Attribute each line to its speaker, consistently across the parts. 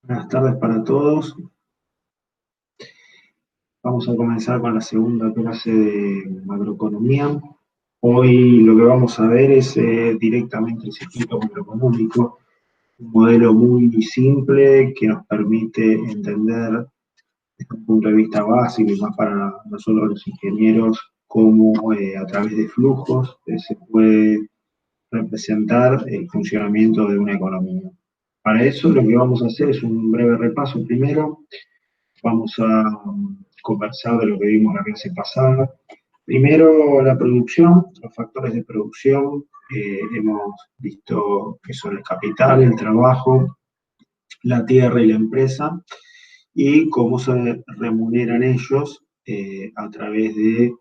Speaker 1: Buenas tardes para todos. Vamos a comenzar con la segunda clase de macroeconomía. Hoy lo que vamos a ver es directamente el circuito macroeconómico, un modelo muy simple que nos permite entender desde un punto de vista básico y más para nosotros los ingenieros cómo a través de flujos se puede representar el funcionamiento de una economía. Para eso lo que vamos a hacer es un breve repaso primero. Vamos a conversar de lo que vimos la clase pasada. Primero, la producción, los factores de producción. Hemos visto que son el capital, el trabajo, la tierra y la empresa, y cómo se remuneran ellos a través de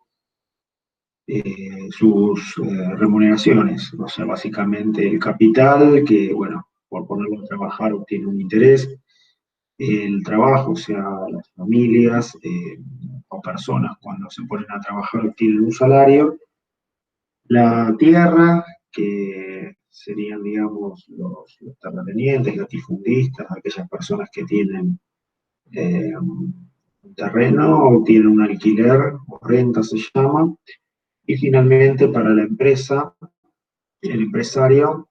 Speaker 1: sus remuneraciones. O sea, básicamente el capital, que, bueno, por ponerlo a trabajar obtiene un interés, el trabajo, o sea, las familias o personas cuando se ponen a trabajar tienen un salario, la tierra, que serían, digamos, los terratenientes, latifundistas, aquellas personas que tienen un terreno o tienen un alquiler o renta se llama, y finalmente para la empresa, el empresario,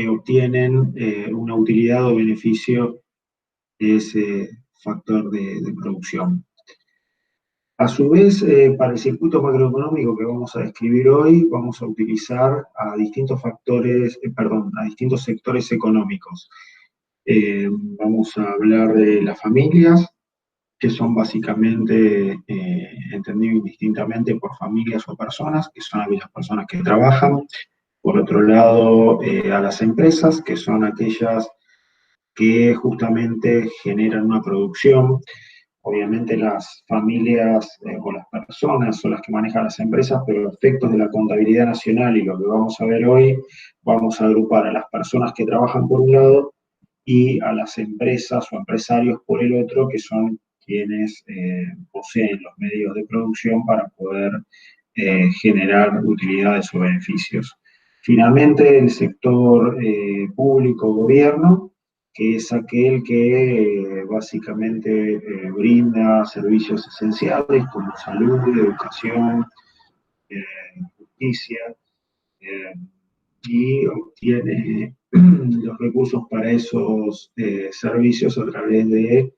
Speaker 1: obtienen una utilidad o beneficio de ese factor de producción. A su vez, para el circuito macroeconómico que vamos a describir hoy, vamos a utilizar a distintos factores, perdón, a distintos sectores económicos. Vamos a hablar de las familias, que son básicamente entendido indistintamente por familias o personas, que son aquellas personas que trabajan. Por otro lado, a las empresas, que son aquellas que justamente generan una producción. Obviamente las familias o las personas son las que manejan las empresas, pero los efectos de la contabilidad nacional y lo que vamos a ver hoy, vamos a agrupar a las personas que trabajan por un lado y a las empresas o empresarios por el otro, que son quienes poseen los medios de producción para poder generar utilidades o beneficios. Finalmente, el sector público, gobierno, que es aquel que básicamente brinda servicios esenciales como salud, educación, eh, justicia, eh, y obtiene los recursos para esos servicios a través de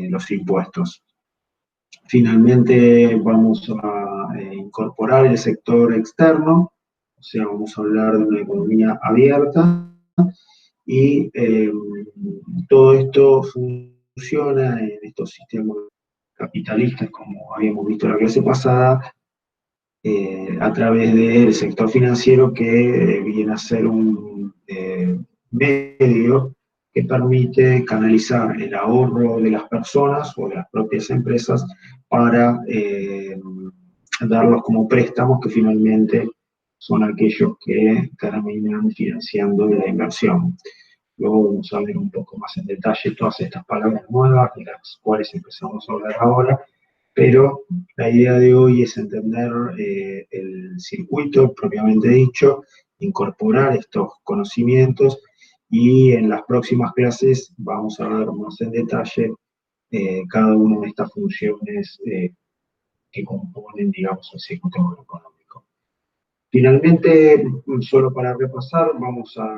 Speaker 1: los impuestos. Finalmente vamos a incorporar el sector externo, o sea, vamos a hablar de una economía abierta y todo esto funciona en estos sistemas capitalistas, como habíamos visto en la clase pasada, a través del sector financiero que viene a ser un medio que permite canalizar el ahorro de las personas o de las propias empresas para darlos como préstamos que finalmente son aquellos que terminan financiando la inversión. Luego vamos a ver un poco más en detalle todas estas palabras nuevas, de las cuales empezamos a hablar ahora, pero la idea de hoy es entender el circuito propiamente dicho, incorporar estos conocimientos y en las próximas clases vamos a ver más en detalle cada una de estas funciones que componen, digamos, el circuito macroeconómico. Finalmente, solo para repasar, vamos a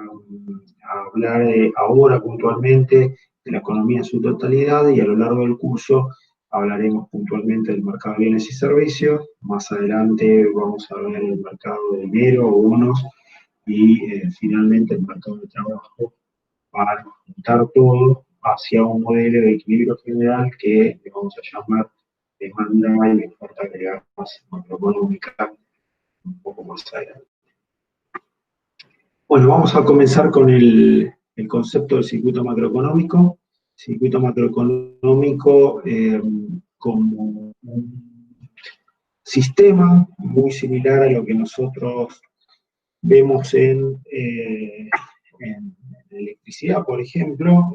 Speaker 1: hablar ahora puntualmente de la economía en su totalidad y a lo largo del curso hablaremos puntualmente del mercado de bienes y servicios. Más adelante vamos a ver el mercado de dinero, bonos y finalmente el mercado de trabajo para juntar todo hacia un modelo de equilibrio general que le vamos a llamar demanda y oferta agregada macroeconómica un poco más adelante. Bueno, vamos a comenzar con el concepto del circuito macroeconómico. Circuito macroeconómico como un sistema muy similar a lo que nosotros vemos en electricidad, por ejemplo,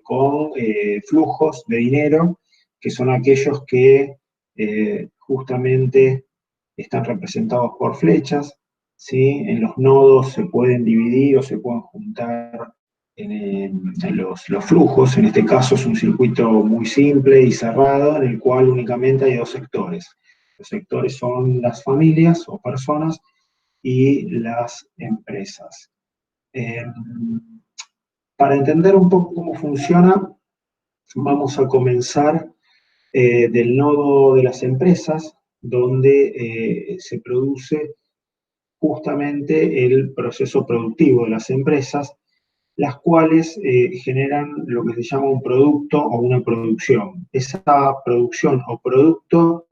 Speaker 1: con flujos de dinero, que son aquellos que justamente están representados por flechas, ¿sí? En los nodos se pueden dividir o se pueden juntar en los flujos. En este caso es un circuito muy simple y cerrado, en el cual únicamente hay dos sectores. Los sectores son las familias o personas y las empresas. Eh, para entender un poco cómo funciona, vamos a comenzar del nodo de las empresas, donde se produce justamente el proceso productivo de las empresas, las cuales generan lo que se llama un producto o una producción. Esa producción o producto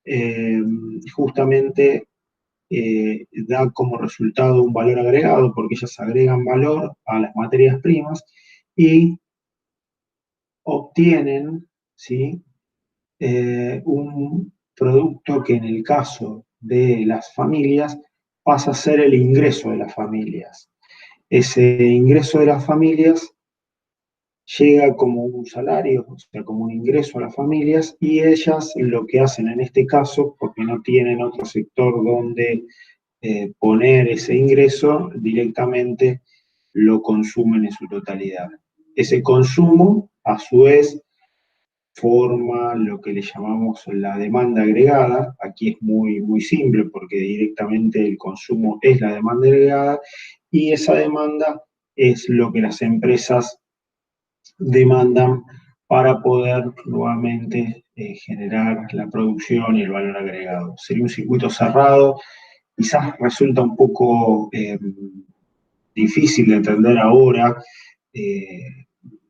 Speaker 1: eh, justamente da como resultado un valor agregado, porque ellas agregan valor a las materias primas y obtienen, ¿sí?, un producto que en el caso de las familias pasa a ser el ingreso de las familias. Ese ingreso de las familias llega como un salario, o sea, como un ingreso a las familias, y ellas lo que hacen en este caso, porque no tienen otro sector donde poner ese ingreso, directamente lo consumen en su totalidad. Ese consumo, a su vez, forma lo que le llamamos la demanda agregada. Aquí es muy, muy simple porque directamente el consumo es la demanda agregada y esa demanda es lo que las empresas demandan para poder nuevamente generar la producción y el valor agregado. Sería un circuito cerrado, quizás resulta un poco difícil de entender ahora, eh,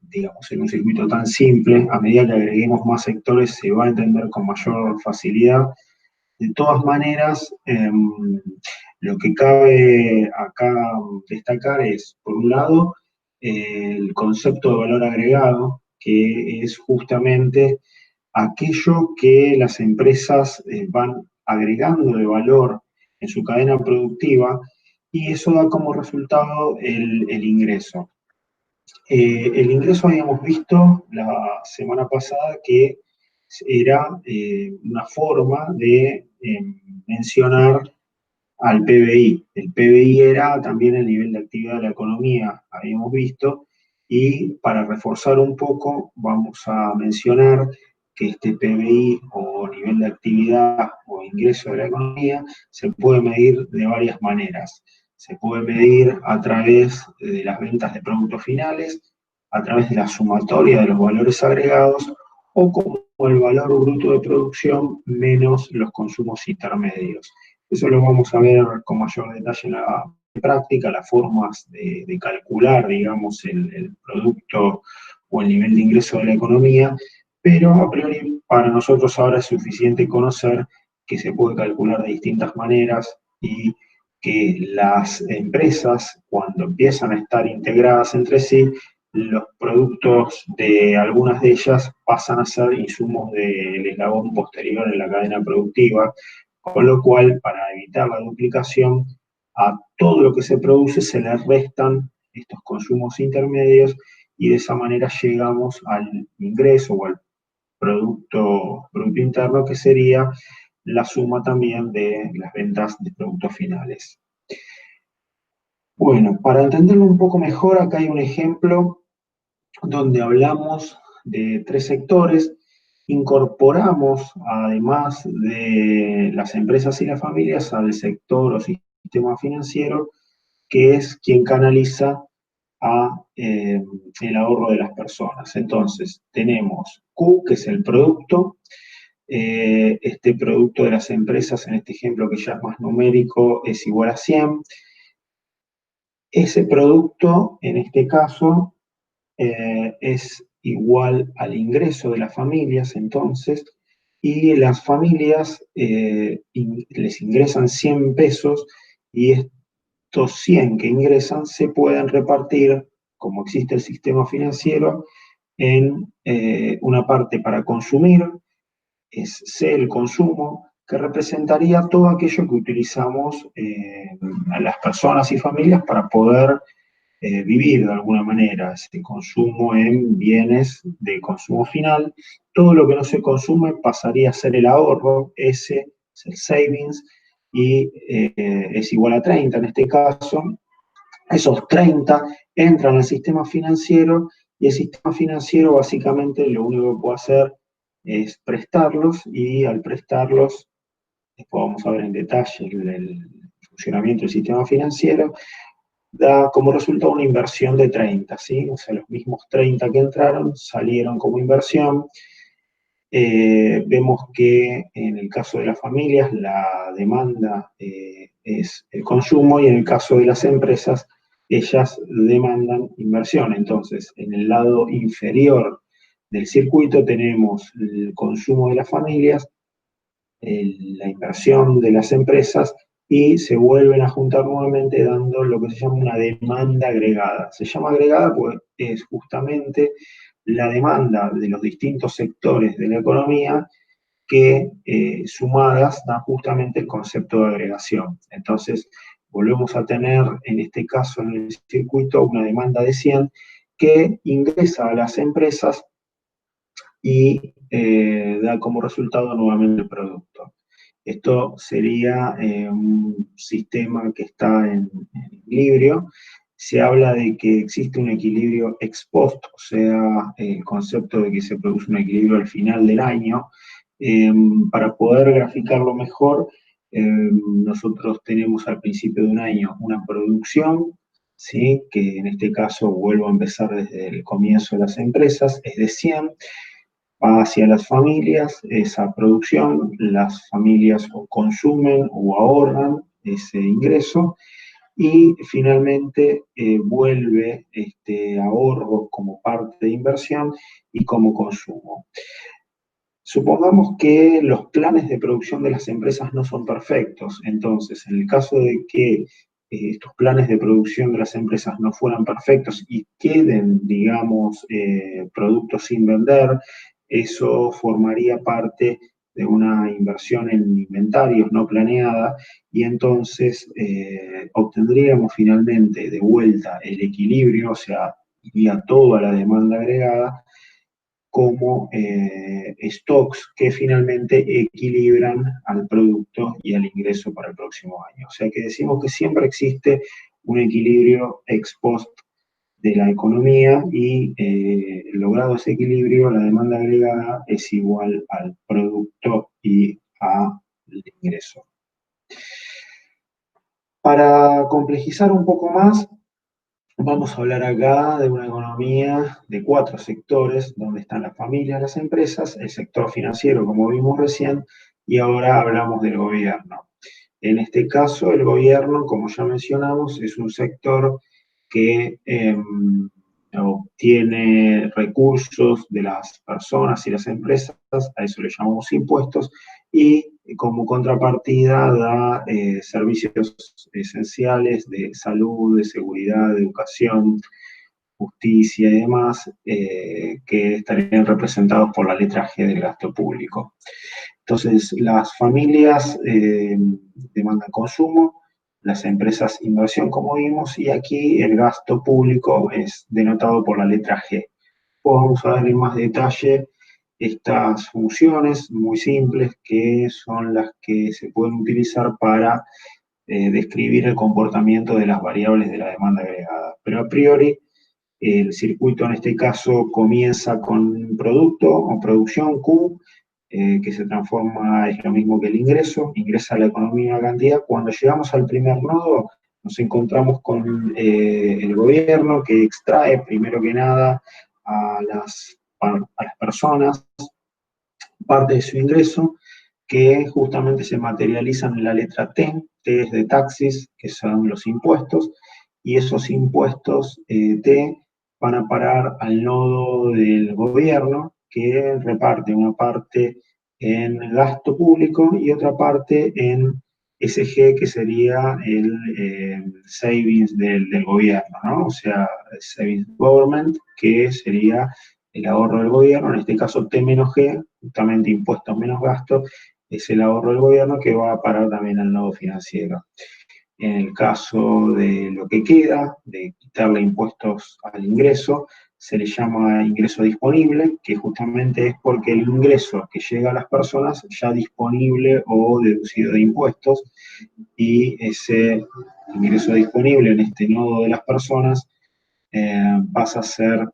Speaker 1: digamos, en un circuito tan simple. A medida que agreguemos más sectores se va a entender con mayor facilidad. De todas maneras, lo que cabe acá destacar es, por un lado, el concepto de valor agregado, que es justamente aquello que las empresas van agregando de valor en su cadena productiva y eso da como resultado el ingreso. El ingreso habíamos visto la semana pasada que era una forma de mencionar al PBI. El PBI era también el nivel de actividad de la economía, habíamos visto, y para reforzar un poco vamos a mencionar que este PBI o nivel de actividad o ingreso de la economía se puede medir de varias maneras. Se puede medir a través de las ventas de productos finales, a través de la sumatoria de los valores agregados o como el valor bruto de producción menos los consumos intermedios. Eso lo vamos a ver con mayor detalle en la práctica, las formas de calcular, digamos, el producto o el nivel de ingreso de la economía, pero a priori para nosotros ahora es suficiente conocer que se puede calcular de distintas maneras y que las empresas, cuando empiezan a estar integradas entre sí, los productos de algunas de ellas pasan a ser insumos del eslabón posterior en la cadena productiva, con lo cual, para evitar la duplicación, a todo lo que se produce se le restan estos consumos intermedios y de esa manera llegamos al ingreso o al producto interno, que sería la suma también de las ventas de productos finales. Bueno, para entenderlo un poco mejor, acá hay un ejemplo donde hablamos de tres sectores, incorporamos, además de las empresas y las familias, al sector o sistema financiero, que es quien canaliza el ahorro de las personas. Entonces, tenemos Q, que es el producto. Este producto de las empresas, en este ejemplo que ya es más numérico, es igual a 100. Ese producto, en este caso, es igual al ingreso de las familias, entonces, y las familias les ingresan 100 pesos y estos 100 que ingresan se pueden repartir, como existe el sistema financiero, en una parte para consumir, es C, el consumo, que representaría todo aquello que utilizamos a las personas y familias para poder vivir de alguna manera, ese consumo en bienes de consumo final. Todo lo que no se consume pasaría a ser el ahorro, ese es el savings, y es igual a 30 en este caso. Esos 30 entran al sistema financiero y el sistema financiero básicamente lo único que puede hacer es prestarlos y al prestarlos, después vamos a ver en detalle el funcionamiento del sistema financiero, da como resultado una inversión de 30, ¿sí? O sea, los mismos 30 que entraron salieron como inversión. Vemos que en el caso de las familias la demanda es el consumo y en el caso de las empresas ellas demandan inversión. Entonces, en el lado inferior del circuito tenemos el consumo de las familias, la inversión de las empresas y se vuelven a juntar nuevamente dando lo que se llama una demanda agregada. Se llama agregada porque es justamente la demanda de los distintos sectores de la economía que sumadas dan justamente el concepto de agregación. Entonces, volvemos a tener en este caso en el circuito una demanda de 100 que ingresa a las empresas y da como resultado nuevamente el producto. Esto sería un sistema que está en equilibrio. Se habla de que existe un equilibrio ex post, o sea, el concepto de que se produce un equilibrio al final del año. Para poder graficarlo mejor, nosotros tenemos al principio de un año una producción, ¿sí? Que en este caso vuelvo a empezar desde el comienzo de las empresas, es de 100, va hacia las familias esa producción, las familias o consumen o ahorran ese ingreso y finalmente vuelve este ahorro como parte de inversión y como consumo. Supongamos que los planes de producción de las empresas no son perfectos, entonces en el caso de que estos planes de producción de las empresas no fueran perfectos y queden, digamos, productos sin vender, eso formaría parte de una inversión en inventarios no planeada y entonces obtendríamos finalmente de vuelta el equilibrio, o sea, iría toda la demanda agregada como stocks que finalmente equilibran al producto y al ingreso para el próximo año. O sea que decimos que siempre existe un equilibrio ex post de la economía y logrado ese equilibrio, la demanda agregada es igual al producto y al ingreso. Para complejizar un poco más, vamos a hablar acá de una economía de 4 sectores, donde están las familias, las empresas, el sector financiero, como vimos recién, y ahora hablamos del gobierno. En este caso, el gobierno, como ya mencionamos, es un sector que obtiene recursos de las personas y las empresas, a eso le llamamos impuestos, y como contrapartida da servicios esenciales de salud, de seguridad, de educación, justicia y demás, que estarían representados por la letra G del gasto público. Entonces, las familias demandan consumo, las empresas inversión, como vimos, y aquí el gasto público es denotado por la letra G. Pues vamos a ver en más detalle estas funciones muy simples que son las que se pueden utilizar para describir el comportamiento de las variables de la demanda agregada. Pero a priori, el circuito en este caso comienza con producto o producción Q, que se transforma, es lo mismo que el ingreso, ingresa a la economía una cantidad. Cuando llegamos al primer nodo, nos encontramos con el gobierno que extrae primero que nada a las personas parte de su ingreso, que justamente se materializan en la letra T, T es de taxis, que son los impuestos, y esos impuestos T van a parar al nodo del gobierno, que reparte una parte en gasto público y otra parte en SG, que sería el savings del gobierno, ¿no? O sea, savings government, que sería el ahorro del gobierno, en este caso T menos G, justamente impuestos menos gastos, es el ahorro del gobierno que va a parar también al nodo financiero. En el caso de lo que queda, de quitarle impuestos al ingreso, se le llama ingreso disponible, que justamente es porque el ingreso que llega a las personas ya disponible o deducido de impuestos, y ese ingreso disponible en este nodo de las personas pasa a ser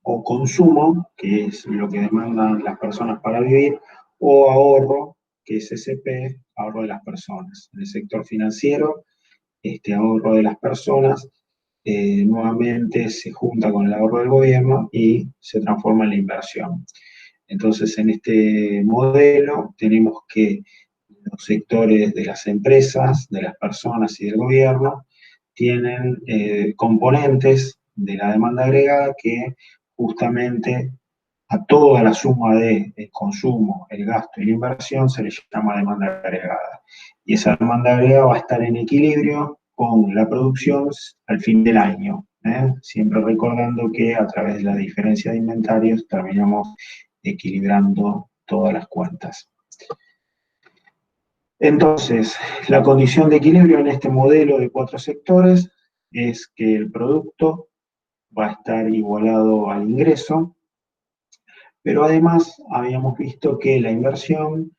Speaker 1: o consumo, que es lo que demandan las personas para vivir, o ahorro, que es SP, ahorro de las personas. En el sector financiero, este ahorro de las personas nuevamente se junta con el ahorro del gobierno y se transforma en la inversión. Entonces, en este modelo tenemos que los sectores de las empresas, de las personas y del gobierno tienen componentes de la demanda agregada que justamente a toda la suma de el consumo, el gasto y la inversión se le llama demanda agregada. Y esa demanda agregada va a estar en equilibrio con la producción al fin del año, ¿eh? Siempre recordando que a través de la diferencia de inventarios terminamos equilibrando todas las cuentas. Entonces, la condición de equilibrio en este modelo de 4 sectores es que el producto va a estar igualado al ingreso, pero además habíamos visto que la inversión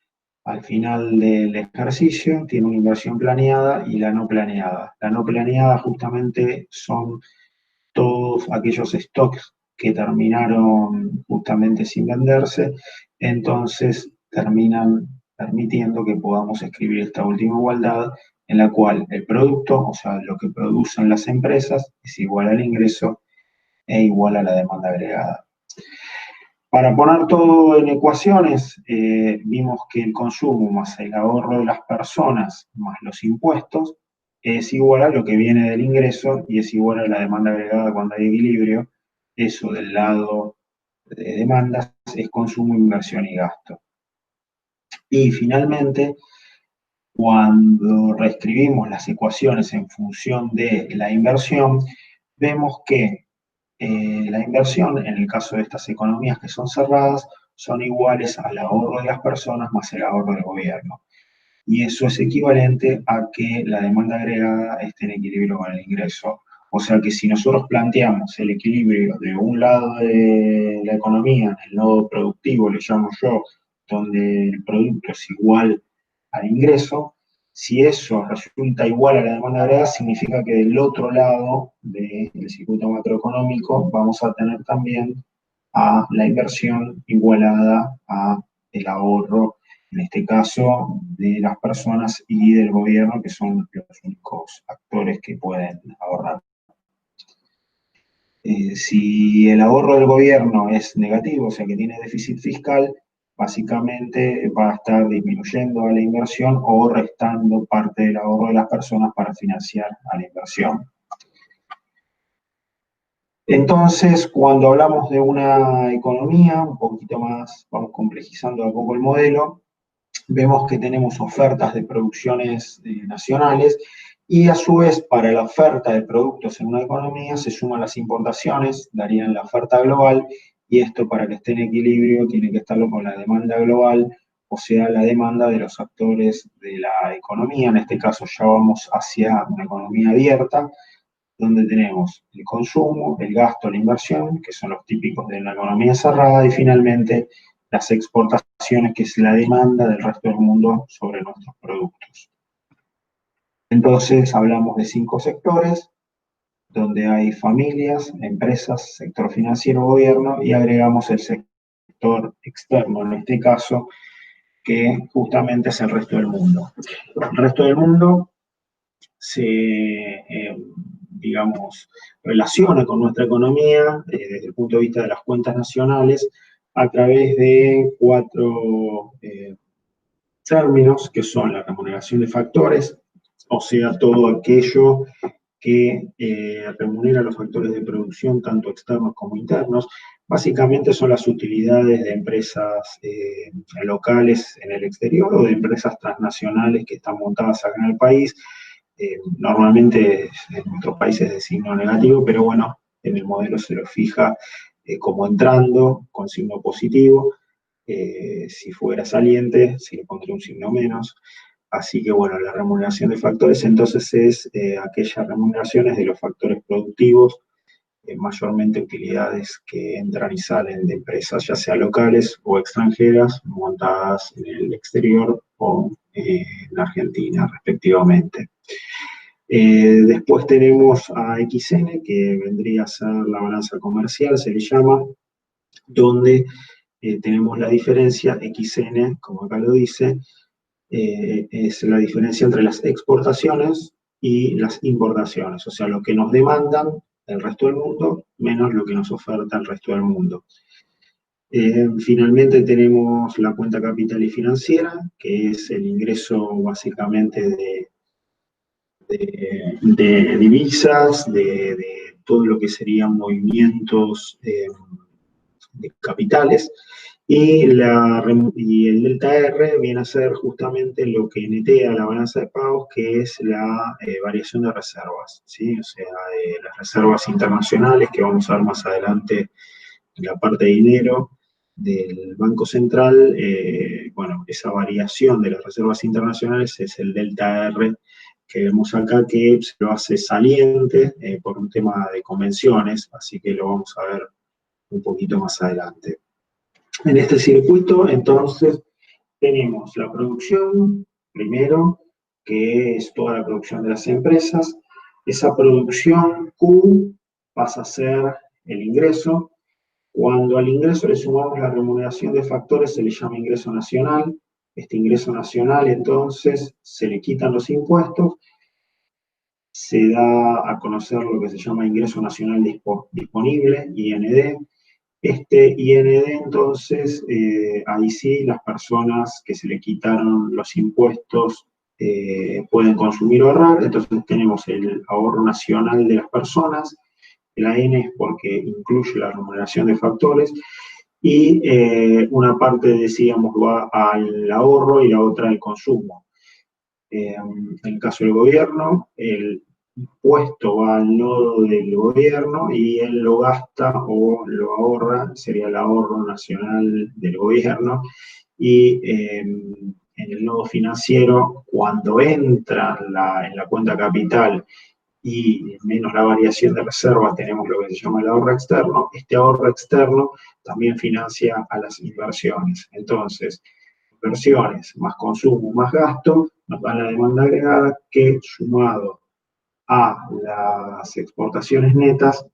Speaker 1: al final del ejercicio tiene una inversión planeada y la no planeada. La no planeada justamente son todos aquellos stocks que terminaron justamente sin venderse, entonces terminan permitiendo que podamos escribir esta última igualdad en la cual el producto, o sea, lo que producen las empresas, es igual al ingreso e igual a la demanda agregada. Para poner todo en ecuaciones, vimos que el consumo más el ahorro de las personas más los impuestos es igual a lo que viene del ingreso y es igual a la demanda agregada cuando hay equilibrio. Eso del lado de demandas es consumo, inversión y gasto. Y finalmente, cuando reescribimos las ecuaciones en función de la inversión, vemos que la inversión, en el caso de estas economías que son cerradas, son iguales al ahorro de las personas más el ahorro del gobierno. Y eso es equivalente a que la demanda agregada esté en equilibrio con el ingreso. O sea que si nosotros planteamos el equilibrio de un lado de la economía, el nodo productivo, le llamo yo, donde el producto es igual al ingreso, si eso resulta igual a la demanda agregada, significa que del otro lado del circuito macroeconómico vamos a tener también a la inversión igualada a el ahorro, en este caso de las personas y del gobierno, que son los únicos actores que pueden ahorrar. Si el ahorro del gobierno es negativo, o sea que tiene déficit fiscal, básicamente va a estar disminuyendo a la inversión o restando parte del ahorro de las personas para financiar a la inversión. Entonces, cuando hablamos de una economía, un poquito más, vamos complejizando a poco el modelo, vemos que tenemos ofertas de producciones nacionales y a su vez para la oferta de productos en una economía se suman las importaciones, darían la oferta global y esto para que esté en equilibrio tiene que estarlo con la demanda global, o sea, la demanda de los actores de la economía. En este caso ya vamos hacia una economía abierta, donde tenemos el consumo, el gasto, la inversión, que son los típicos de una economía cerrada, y finalmente las exportaciones, que es la demanda del resto del mundo sobre nuestros productos. Entonces hablamos de 5 sectores, donde hay familias, empresas, sector financiero, gobierno, y agregamos el sector externo, en este caso, que justamente es el resto del mundo. El resto del mundo se, digamos, relaciona con nuestra economía desde el punto de vista de las cuentas nacionales a través de 4 términos que son la remuneración de factores, o sea, todo aquello que remunera los factores de producción, tanto externos como internos. Básicamente son las utilidades de empresas locales en el exterior o de empresas transnacionales que están montadas acá en el país. Normalmente en nuestros países de signo negativo, pero bueno, en el modelo se lo fija como entrando con signo positivo. Si fuera saliente, se le pondría un signo menos. Así que bueno, la remuneración de factores entonces es aquellas remuneraciones de los factores productivos, mayormente utilidades que entran y salen de empresas, ya sea locales o extranjeras, montadas en el exterior o en Argentina, respectivamente. Después tenemos a XN, que vendría a ser la balanza comercial, se le llama, donde tenemos la diferencia, XN, como acá lo dice, es la diferencia entre las exportaciones y las importaciones, o sea, lo que nos demandan el resto del mundo menos lo que nos oferta el resto del mundo. Finalmente tenemos la cuenta capital y financiera, que es el ingreso básicamente de divisas, de todo lo que serían movimientos de capitales, y el delta R viene a ser justamente lo que netea la balanza de pagos, que es la variación de reservas, ¿sí? O sea, las reservas internacionales, que vamos a ver más adelante en la parte de dinero del Banco Central. Bueno, esa variación de las reservas internacionales es el delta R que vemos acá, que se lo hace saliente por un tema de convenciones, así que lo vamos a ver un poquito más adelante. En este circuito, entonces, tenemos la producción, primero, que es toda la producción de las empresas. Esa producción Q pasa a ser el ingreso. Cuando al ingreso le sumamos la remuneración de factores, se le llama ingreso nacional. Este ingreso nacional, entonces, se le quitan los impuestos, se da a conocer lo que se llama ingreso nacional disponible, IND. Este IND, entonces, ahí sí las personas que se le quitaron los impuestos pueden consumir o ahorrar. Entonces tenemos el ahorro nacional de las personas, la N es porque incluye la remuneración de factores, y una parte, decíamos, va al ahorro y la otra al consumo. En el caso del gobierno, el impuesto va al nodo del gobierno y él lo gasta o lo ahorra, sería el ahorro nacional del gobierno, y en el nodo financiero, cuando entra en la cuenta capital y menos la variación de reserva, tenemos lo que se llama el ahorro externo. Este ahorro externo también financia a las inversiones. Entonces, inversiones más consumo más gasto nos dan la demanda agregada, que sumado a las exportaciones netas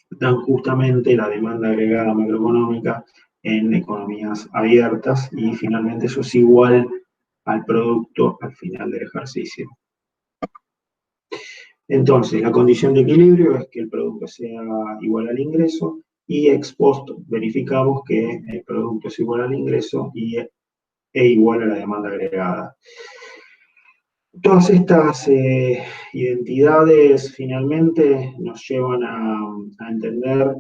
Speaker 1: dan justamente la demanda agregada macroeconómica en economías abiertas, y finalmente eso es igual al producto al final del ejercicio. Entonces, la condición de equilibrio es que el producto sea igual al ingreso, y ex post verificamos que el producto es igual al ingreso e igual a la demanda agregada. Todas estas identidades finalmente nos llevan a entender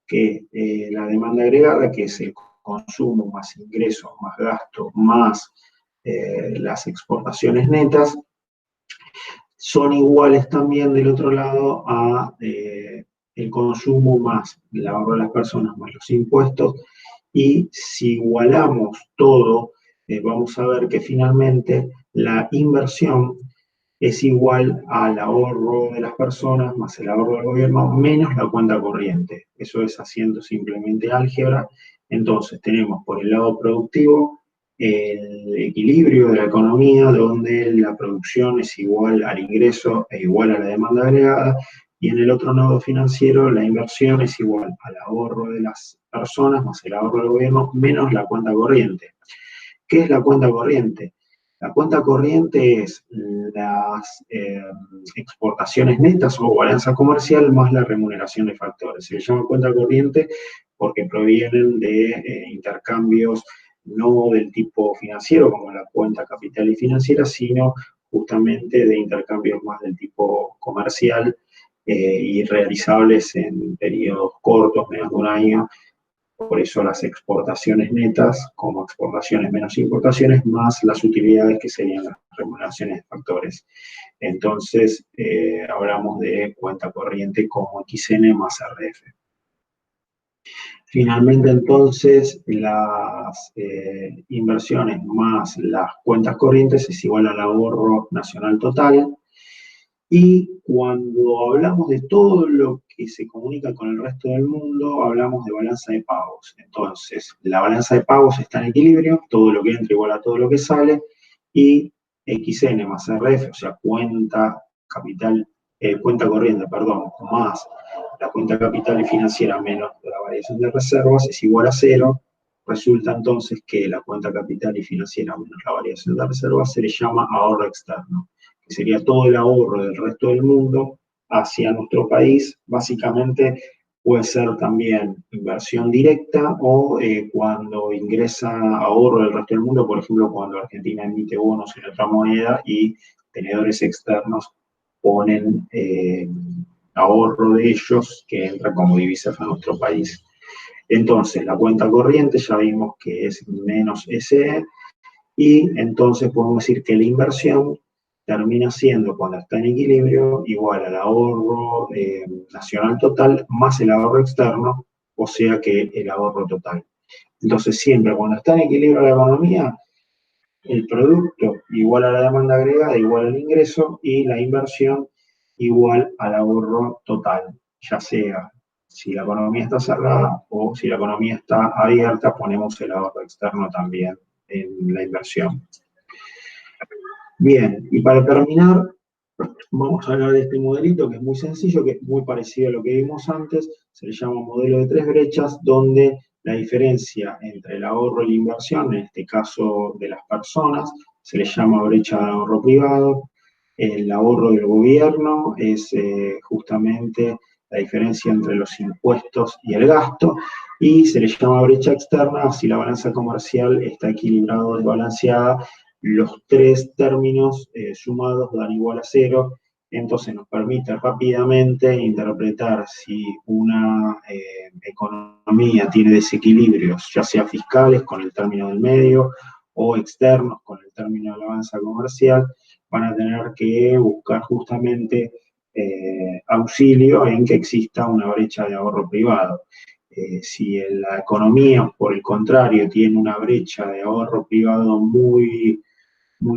Speaker 1: que la demanda agregada, que es el consumo más ingresos más gasto más las exportaciones netas, son iguales también del otro lado a el consumo más el ahorro de las personas más los impuestos. Y si igualamos todo, vamos a ver que finalmente la inversión es igual al ahorro de las personas más el ahorro del gobierno menos la cuenta corriente. Eso es haciendo simplemente álgebra. Entonces tenemos por el lado productivo el equilibrio de la economía, donde la producción es igual al ingreso e igual a la demanda agregada, y en el otro nodo financiero la inversión es igual al ahorro de las personas más el ahorro del gobierno menos la cuenta corriente. ¿Qué es la cuenta corriente? La cuenta corriente es las exportaciones netas o balanza comercial más la remuneración de factores. Se le llama cuenta corriente porque provienen de intercambios no del tipo financiero, como la cuenta capital y financiera, sino justamente de intercambios más del tipo comercial y realizables en periodos cortos, menos de un año. Por eso las exportaciones netas como exportaciones menos importaciones, más las utilidades que serían las remuneraciones de factores. Entonces, hablamos de cuenta corriente como XN más RF. Finalmente, entonces, las inversiones más las cuentas corrientes es igual al ahorro nacional total. Y cuando hablamos de todo lo que se comunica con el resto del mundo, hablamos de balanza de pagos. Entonces, la balanza de pagos está en equilibrio, todo lo que entra igual a todo lo que sale, y XN más RF, o sea, cuenta cuenta corriente, perdón, más la cuenta capital y financiera menos la variación de reservas es igual a cero. Resulta entonces que la cuenta capital y financiera menos la variación de reservas se le llama ahorro externo, que sería todo el ahorro del resto del mundo hacia nuestro país. Básicamente puede ser también inversión directa o cuando ingresa ahorro del resto del mundo, por ejemplo, cuando Argentina emite bonos en otra moneda y tenedores externos ponen ahorro de ellos que entra como divisas a nuestro país. Entonces, la cuenta corriente ya vimos que es menos SE, y entonces podemos decir que la inversión termina siendo, cuando está en equilibrio, igual al ahorro nacional total más el ahorro externo, o sea que el ahorro total. Entonces, siempre cuando está en equilibrio la economía, el producto igual a la demanda agregada, igual al ingreso, y la inversión igual al ahorro total, ya sea si la economía está cerrada o si la economía está abierta, ponemos el ahorro externo también en la inversión. Bien, y para terminar, vamos a hablar de este modelito que es muy sencillo, que es muy parecido a lo que vimos antes. Se le llama modelo de tres brechas, donde la diferencia entre el ahorro y la inversión, en este caso de las personas, se le llama brecha de ahorro privado. El ahorro del gobierno es justamente la diferencia entre los impuestos y el gasto, y se le llama brecha externa si la balanza comercial está equilibrada o desbalanceada. Los tres términos sumados dan igual a cero, entonces nos permite rápidamente interpretar si una economía tiene desequilibrios, ya sea fiscales con el término del medio o externos con el término de la balanza comercial. Van a tener que buscar justamente auxilio en que exista una brecha de ahorro privado. Si la economía, por el contrario, tiene una brecha de ahorro privado muy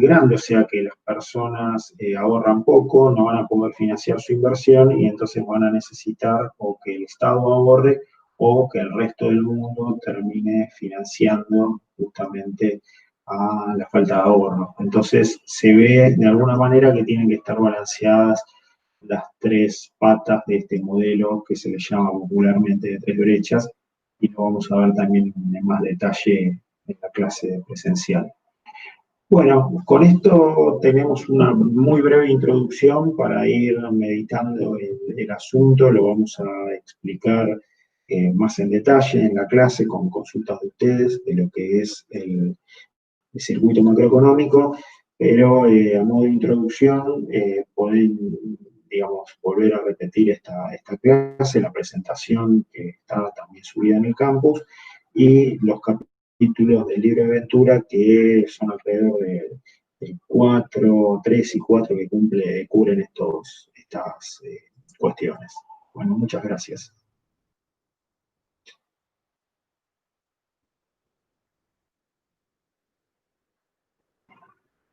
Speaker 1: grande, o sea que las personas ahorran poco, no van a poder financiar su inversión y entonces van a necesitar o que el Estado ahorre o que el resto del mundo termine financiando justamente a la falta de ahorro. Entonces se ve de alguna manera que tienen que estar balanceadas las tres patas de este modelo que se le llama popularmente de tres brechas, y lo vamos a ver también en más detalle en la clase presencial. Bueno, con esto tenemos una muy breve introducción para ir meditando el asunto. Lo vamos a explicar más en detalle en la clase con consultas de ustedes de lo que es el circuito macroeconómico, pero a modo de introducción pueden, digamos, volver a repetir esta clase, la presentación que está también subida en el campus, y los capítulos del libro de aventura, que son alrededor de 4, 3 y 4 que cubren estas cuestiones. Bueno, muchas gracias.